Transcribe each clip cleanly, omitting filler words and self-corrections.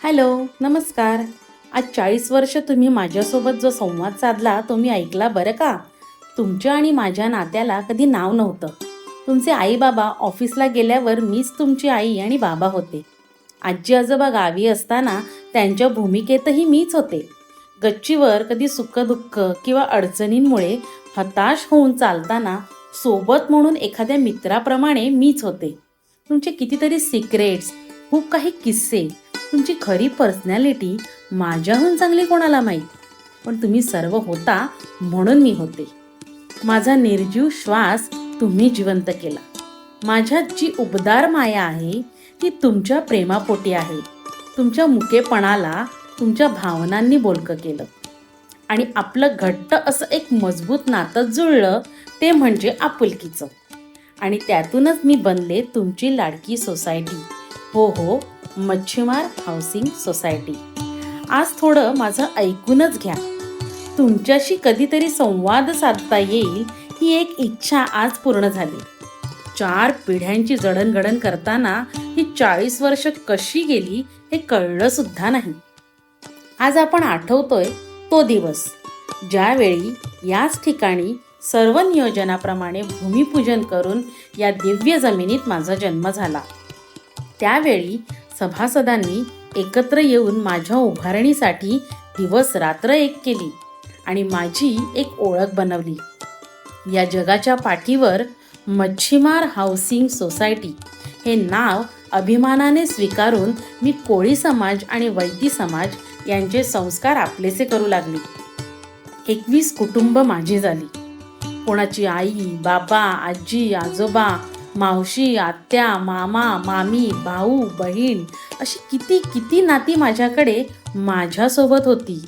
Hello, नमस्कार. आज 40 वर्ष तुम्ही माझ्यासोबत जो संवाद साधला तो मी ऐकला बरं का. तुमच्या आणि माझ्या नात्याला कधी नाव नव्हतं. तुमचे आई बाबा ऑफिसला गेल्यावर मीच तुमची आई आणि बाबा होते. आजी आजोबा गावी असताना त्यांच्या भूमिकेतही मीच होते. गच्चीवर कधी सुखदुःख किंवा अडचणींमुळे हताश होऊन चालताना सोबत म्हणून एखाद्या मित्राप्रमाणे मीच होते. तुमचे कितीतरी सिक्रेट्स, खूप काही किस्से, तुमची खरी पर्सनॅलिटी माझ्याहून चांगली कोणाला माहीत. पण तुम्ही सर्व होता म्हणून मी होते. माझा निर्जीव श्वास तुम्ही जिवंत केला. माझ्यात जी उबदार माया आहे ती तुमच्या प्रेमापोटी आहे. तुमच्या मुकेपणाला तुमच्या भावनांनी बोलकं केलं आणि आपलं घट्ट असं एक मजबूत नातं जुळलं, ते म्हणजे आपुलकीचं. आणि त्यातूनच मी बनले तुमची लाडकी सोसायटी. हो हो, मच्छीमार हाऊसिंग सोसायटी. आज थोडं माझं ऐकूनच घ्या. तुमच्याशी कधीतरी संवाद साधता येईल ही एक इच्छा आज पूर्ण झाली. 4 पिढ्यांची जडणघडण करताना ही 40 वर्ष कशी गेली हे कळलं सुद्धा नाही. आज आपण आठवतोय तो दिवस, ज्यावेळी याच ठिकाणी सर्व नियोजनाप्रमाणे भूमिपूजन करून या दिव्य जमिनीत माझा जन्म झाला. त्यावेळी सभासदांनी एकत्र येऊन माझ्या उभारणीसाठी दिवस रात्र एक केली आणि माझी एक ओळख बनवली. या जगाच्या पाठीवर मच्छीमार हाऊसिंग सोसायटी हे नाव अभिमानाने स्वीकारून मी कोळी समाज आणि वैती समाज यांचे संस्कार आपलेसे करू लागले. 21 कुटुंब माझी झाली. कोणाची आई, बाबा, आजी, आजोबा, मावशी, आत्या, मामा, मामी, भाऊ, बहीण, अशी किती किती नाती माझ्याकडे माझ्यासोबत होती.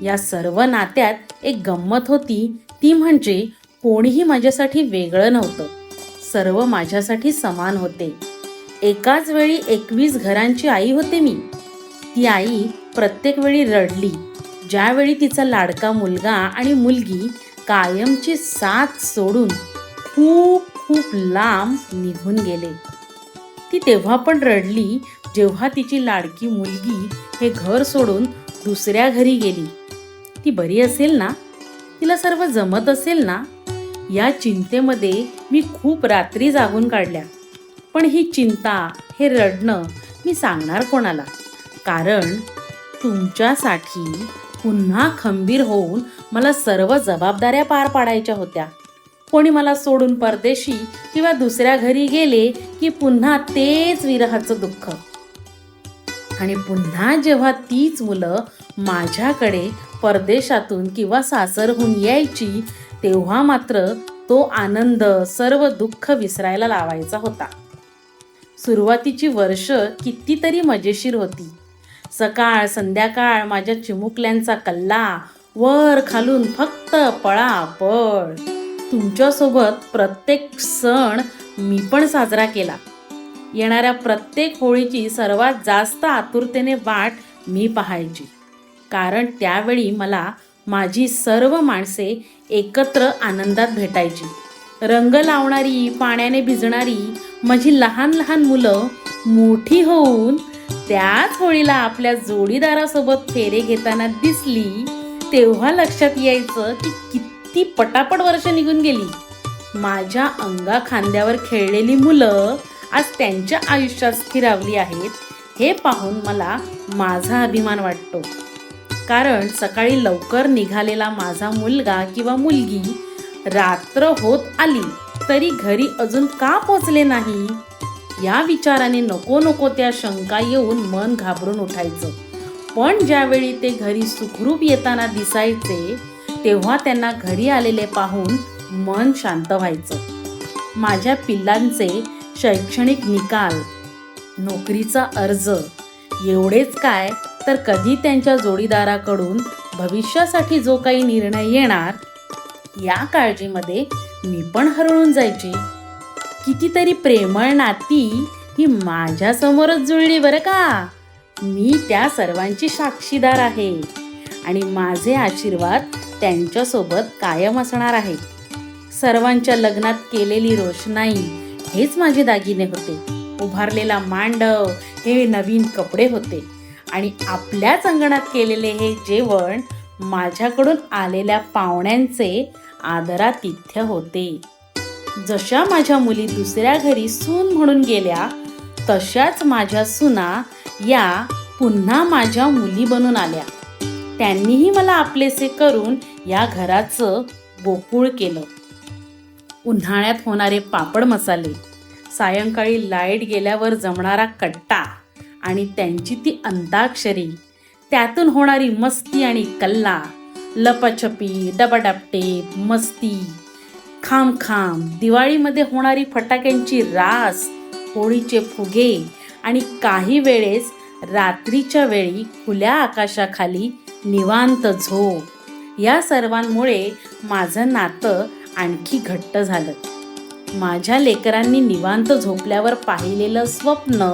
या सर्व नात्यात एक गंमत होती, ती म्हणजे कोणीही माझ्यासाठी वेगळं नव्हतं. सर्व माझ्यासाठी समान होते. एकाच वेळी 21 घरांची आई होते मी. ती आई प्रत्येक वेळी रडली ज्यावेळी तिचा लाडका मुलगा आणि मुलगी कायमची साथ सोडून खूप खूप लांब निघून गेले. ती तेव्हा पण रडली जेव्हा तिची लाडकी मुलगी हे घर सोडून दुसऱ्या घरी गेली. ती बरी असेल ना? तिला सर्व जमत असेल ना? या चिंतेमध्ये मी खूप रात्री जागून काढल्या. पण ही चिंता, हे रडणं मी सांगणार कोणाला? कारण तुमच्यासाठी पुन्हा खंबीर होऊन मला सर्व जबाबदाऱ्या पार पाडायच्या होत्या. कोणी मला सोडून परदेशी किंवा दुसऱ्या घरी गेले की पुन्हा तेच विरहाचं दुःख. आणि पुन्हा जेव्हा तीच मुलं माझ्याकडे परदेशातून किंवा सासरहून यायची, तेव्हा मात्र तो आनंद, सर्व दुःख विसरायला लावायचा होता. सुरुवातीची वर्ष कितीतरी मजेशीर होती. सकाळ संध्याकाळ माझ्या चिमुकल्यांचा कल्ला, वर खालून फक्त पळापळ. तुमच्यासोबत प्रत्येक सण मी पण साजरा केला. येणाऱ्या प्रत्येक होळीची सर्वात जास्त आतुरतेने वाट मी पाहायची. कारण त्यावेळी मला माझी सर्व माणसे एकत्र आनंदात भेटायची. रंग लावणारी, पाण्याने भिजणारी माझी लहान लहान मुलं मोठी होऊन त्याच होळीला आपल्या जोडीदारासोबत फेरे घेताना दिसली, तेव्हा लक्षात यायचं की किती पटापट वर्ष निघून गेली. माझ्या अंगा खांद्यावर खेळलेली मुलं आज त्यांच्या आयुष्यात स्थिरावली आहेत, हे पाहून मला माझा अभिमान वाटतो. कारण सकाळी लवकर निघालेला माझा मुलगा किंवा मुलगी रात्र होत आली तरी घरी अजून का पोचले नाही, या विचाराने नको नको त्या शंका येऊन मन घाबरून उठायचं. पण ज्यावेळी ते घरी सुखरूप येताना दिसायचे, तेव्हा त्यांना घरी आलेले पाहून मन शांत व्हायचं. माझ्या पिल्लांचे शैक्षणिक निकाल, नोकरीचा अर्ज, एवढेच काय तर कधी त्यांच्या जोडीदाराकडून भविष्यासाठी जो काही निर्णय येणार, या काळजीमध्ये मी पण हरवून जायची. कितीतरी प्रेमळ नाती ही माझ्यासमोरच जुळली बरं का. मी त्या सर्वांची साक्षीदार आहे आणि माझे आशीर्वाद त्यांच्यासोबत कायम असणार आहे. सर्वांच्या लग्नात केलेली रोषणाई हेच माझे दागिने होते. उभारलेला मांडव हे नवीन कपडे होते आणि आपल्याच अंगणात केलेले हे जेवण माझ्याकडून आलेल्या पाहुण्यांचे आदरातिथ्य होते. जशा माझ्या मुली दुसऱ्या घरी सून म्हणून गेल्या, तशाच माझ्या सुना या पुन्हा माझ्या मुली बनून आल्या. त्यांनीही मला आपलेसे करून या घराचं गोकुळ केलं. उन्हाळ्यात होणारे पापड मसाले, सायंकाळी लाईट गेल्यावर जमणारा कट्टा आणि त्यांची ती अंताक्षरी, त्यातून होणारी मस्ती आणि कल्ला, लपाछपी, डबाडबटे, मस्ती, खामखाम, दिवाळीमध्ये होणारी फटाक्यांची रास, होळीचे फुगे आणि काही वेळेस रात्रीच्या वेळी खुल्या आकाशाखाली निवांत झोप, या सर्वांमुळे माझं नातं आणखी घट्ट झालं. माझ्या लेकरांनी निवांत झोपल्यावर पाहिलेलं स्वप्न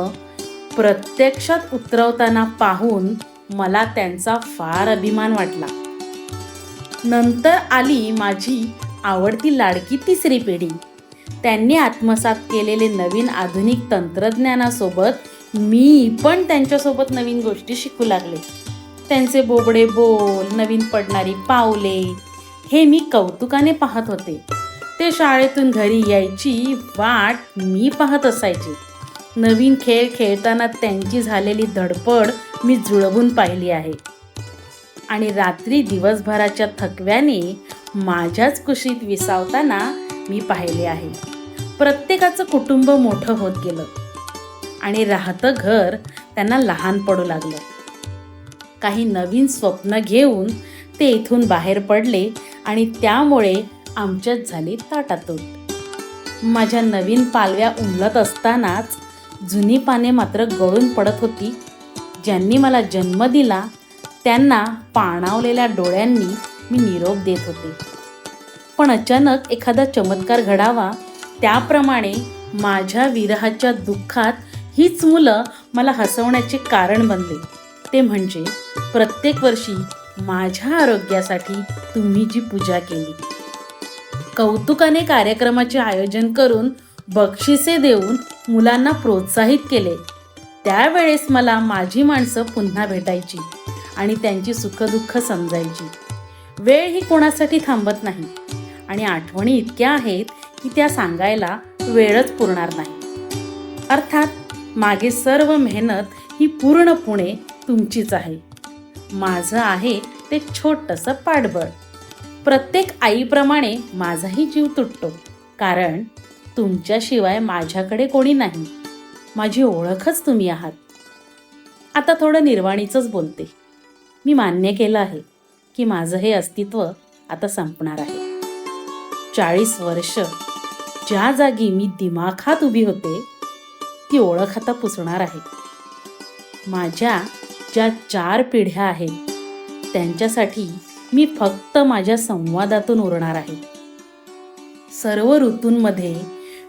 प्रत्यक्षात उतरवताना पाहून मला त्यांचा फार अभिमान वाटला. नंतर आली माझी आवडती लाडकी तिसरी पिढी. त्यांनी आत्मसात केलेले नवीन आधुनिक तंत्रज्ञानासोबत मी पण त्यांच्यासोबत नवीन गोष्टी शिकू लागले. त्यांचे बोबडे बोल, नवीन पडणारी पावले हे मी कौतुकाने पाहत होते. ते शाळेतून घरी यायची वाट मी पाहत असायचे. नवीन खेळ खेळताना त्यांची झालेली धडपड मी जुळवून पाहिली आहे. आणि रात्री दिवसभराच्या थकव्याने माझ्याच कुशीत विसावताना मी पाहिले आहे. प्रत्येकाचं कुटुंब मोठं होत गेलं आणि राहतं घर त्यांना लहान पडू लागलं. काही नवीन स्वप्न घेऊन ते इथून बाहेर पडले आणि त्यामुळे आमच्यात झाली ताटातूट. माझ्या नवीन पालव्या उमलत असतानाच जुनी पाने मात्र गळून पडत होती. ज्यांनी मला जन्म दिला त्यांना पाणावलेल्या डोळ्यांनी मी निरोप देत होते. पण अचानक एखादा चमत्कार घडावा, त्याप्रमाणे माझ्या विरहाच्या दुःखात हीच मुलं मला हसवण्याचे कारण बनले. ते म्हणजे प्रत्येक वर्षी माझ्या आरोग्यासाठी तुम्ही जी पूजा केली, कौतुकाने कार्यक्रमाचे आयोजन करून बक्षिसे देऊन मुलांना प्रोत्साहित केले. त्यावेळेस मला माझी माणसं पुन्हा भेटायची आणि त्यांची सुखदुःख समजायची. वेळ ही कोणासाठी थांबत नाही आणि आठवणी इतक्या आहेत की त्या सांगायला वेळच पुरणार नाही. अर्थात मागे सर्व मेहनत ही पूर्णपणे तुमचीच आहे. माझं आहे ते छोटंसं पाठबळ. प्रत्येक आईप्रमाणे माझाही जीव तुटतो, कारण तुमच्याशिवाय माझ्याकडे कोणी नाही. माझी ओळखच तुम्ही आहात. आता थोडं निर्वाणीचंच बोलते. मी मान्य केलं आहे की माझं हे अस्तित्व आता संपणार आहे. 40 वर्ष ज्या जागी मी दिमाखात उभी होते, ती ओळख आता पुसणार आहे. माझ्या ज्या 4 पिढ्या आहेत त्यांच्यासाठी मी फक्त माझ्या संवादातून उरणार आहे. सर्व ऋतूंमध्ये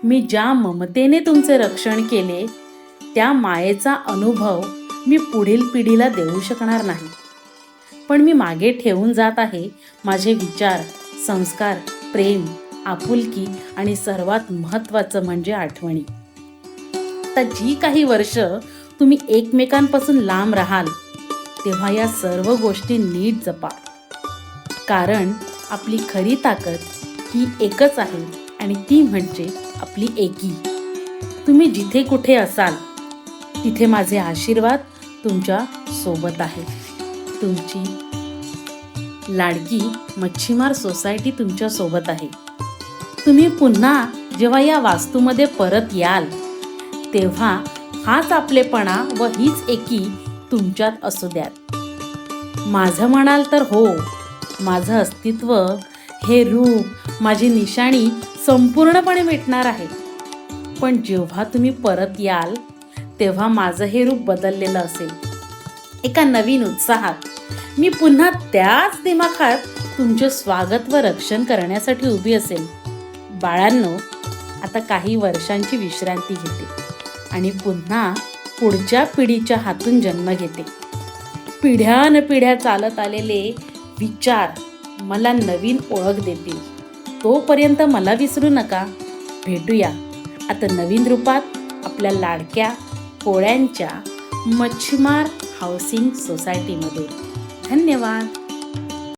मी ज्या ममतेने तुमचे रक्षण केले, त्या मायेचा अनुभव मी पुढील पिढीला देऊ शकणार नाही. पण मी मागे ठेवून जात आहे माझे विचार, संस्कार, प्रेम, आपुलकी आणि सर्वात महत्त्वाचं म्हणजे आठवणी. आता जी काही वर्ष तुम्ही एकमेकांपासून लांब राहाल, तेव्हा या सर्व गोष्टी नीट जपा. कारण आपली खरी ताकद ही एकच आहे आणि ती म्हणजे आपली एकी. तुम्ही जिथे कुठे असाल तिथे माझे आशीर्वाद तुमच्या सोबत आहे. तुमची लाडकी मच्छीमार सोसायटी तुमच्या सोबत आहे. तुम्ही पुन्हा जेव्हा या वास्तूमध्ये परत याल, तेव्हा हाच आपलेपणा व हीच एकी तुमच्यात असू द्यात. माझं म्हणाल तर हो, माझं अस्तित्व, हे रूप, माझी निशाणी संपूर्णपणे मिटणार आहे. पण जेव्हा तुम्ही परत याल, तेव्हा माझं हे रूप बदललेलं असेल. एका नवीन उत्साहात मी पुन्हा त्याच दिमाखात तुमचे स्वागत व रक्षण करण्यासाठी उभी असेल. बाळांनो, आता काही वर्षांची विश्रांती घेते आणि पुन्हा पुढच्या पिढीच्या हातून जन्म घेते. पिढ्यानपिढ्या चालत आलेले विचार मला नवीन ओळख देतील. तोपर्यंत मला विसरू नका. भेटूया आता नवीन रूपात आपल्या लाडक्या पोळ्यांच्या मच्छीमार हाऊसिंग सोसायटीमध्ये. धन्यवाद.